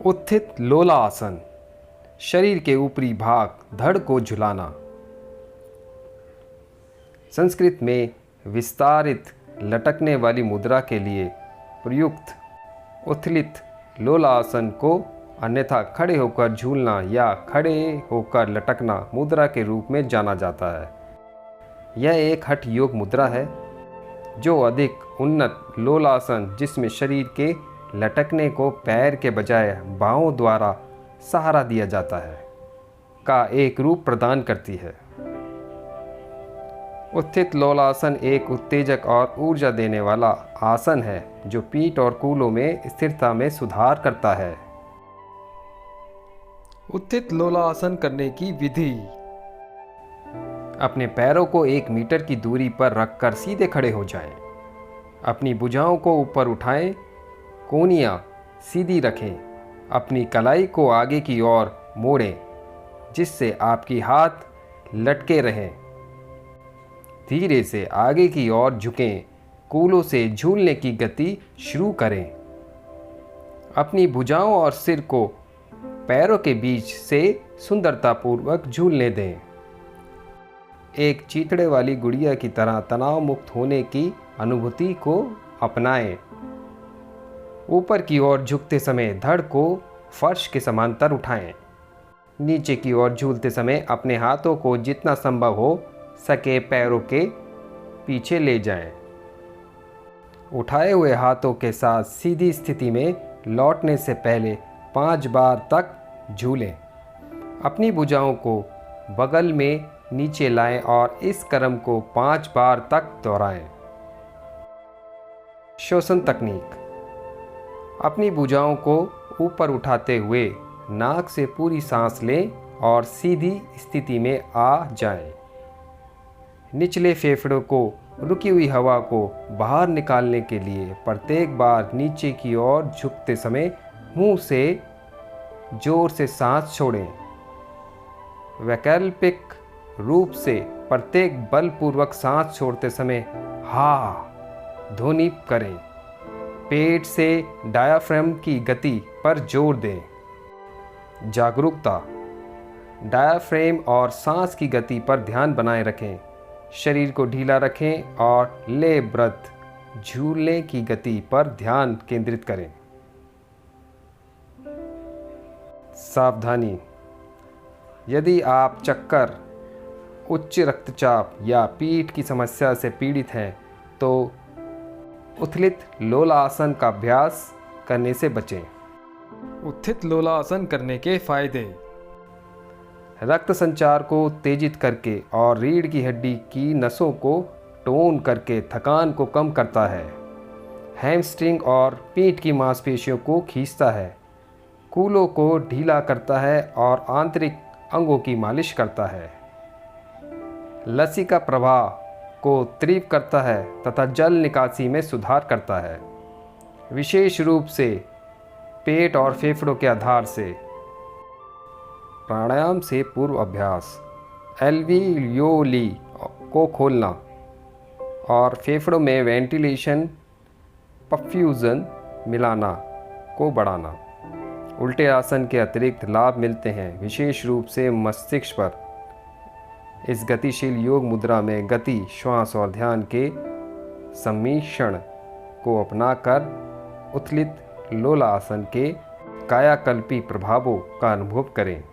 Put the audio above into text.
उत्थित लोला आसन, शरीर के ऊपरी भाग धड़ को झुलाना। संस्कृत में विस्तारित लटकने वाली मुद्रा के लिए प्रयुक्त उत्थित लोला आसन को अन्यथा खड़े होकर झूलना या खड़े होकर लटकना मुद्रा के रूप में जाना जाता है। यह एक हठ योग मुद्रा है जो अधिक उन्नत लोलासन, जिसमें शरीर के लटकने को पैर के बजाय बाहों द्वारा सहारा दिया जाता है, का एक रूप प्रदान करती है। उत्थित लोलासन एक उत्तेजक और ऊर्जा देने वाला आसन है जो पीठ और कूलों में स्थिरता में सुधार करता है। उत्थित लोलासन करने की विधि: अपने पैरों को 1 मीटर की दूरी पर रखकर सीधे खड़े हो जाएं। अपनी भुजाओं को ऊपर उठाएं, कोहनियाँ सीधी रखें। अपनी कलाई को आगे की ओर मोड़ें जिससे आपकी हाथ लटके रहें। धीरे से आगे की ओर झुकें। कूलों से झूलने की गति शुरू करें। अपनी भुजाओं और सिर को पैरों के बीच से सुंदरतापूर्वक झूलने दें। एक चीथड़े वाली गुड़िया की तरह तनाव मुक्त होने की अनुभूति को अपनाएं। ऊपर की ओर झुकते समय धड़ को फर्श के समांतर उठाएं। नीचे की ओर झूलते समय अपने हाथों को जितना संभव हो सके पैरों के पीछे ले जाएं। उठाए हुए हाथों के साथ सीधी स्थिति में लौटने से पहले 5 बार तक झूलें। अपनी भुजाओं को बगल में नीचे लाएं और इस क्रम को 5 बार तक दोहराएं। श्वसन तकनीक: अपनी भुजाओं को ऊपर उठाते हुए नाक से पूरी सांस लें और सीधी स्थिति में आ जाएं। निचले फेफड़ों को रुकी हुई हवा को बाहर निकालने के लिए प्रत्येक बार नीचे की ओर झुकते समय मुंह से जोर से सांस छोड़ें। वैकल्पिक रूप से प्रत्येक बलपूर्वक सांस छोड़ते समय हा ध्वनि करें। पेट से डायाफ्राम की गति पर जोर दें। जागरूकता: डायाफ्राम और सांस की गति पर ध्यान बनाए रखें। शरीर को ढीला रखें और लयबद्ध झूलने की गति पर ध्यान केंद्रित करें। सावधानी: यदि आप चक्कर, उच्च रक्तचाप या पीठ की समस्या से पीड़ित हैं तो उत्थित लोलासन का अभ्यास करने से बचें। उत्थित लोलासन करने के फायदे: रक्त संचार को उत्तेजित करके और रीढ़ की हड्डी की नसों को टोन करके थकान को कम करता है। हैमस्ट्रिंग और पीठ की मांसपेशियों को खींचता है। कूलों को ढीला करता है और आंतरिक अंगों की मालिश करता है। लसीका प्रवाह को तीव्र करता है तथा जल निकासी में सुधार करता है। विशेष रूप से पेट और फेफड़ों के आधार से प्राणायाम से पूर्व अभ्यास, एल्वियोली को खोलना और फेफड़ों में वेंटिलेशन परफ्यूजन मिलाना को बढ़ाना। उल्टे आसन के अतिरिक्त लाभ मिलते हैं, विशेष रूप से मस्तिष्क पर। इस गतिशील योग मुद्रा में गति, श्वास और ध्यान के सम्मिश्रण को अपनाकर उत्थित लोलासन के कायाकल्पी प्रभावों का अनुभव करें।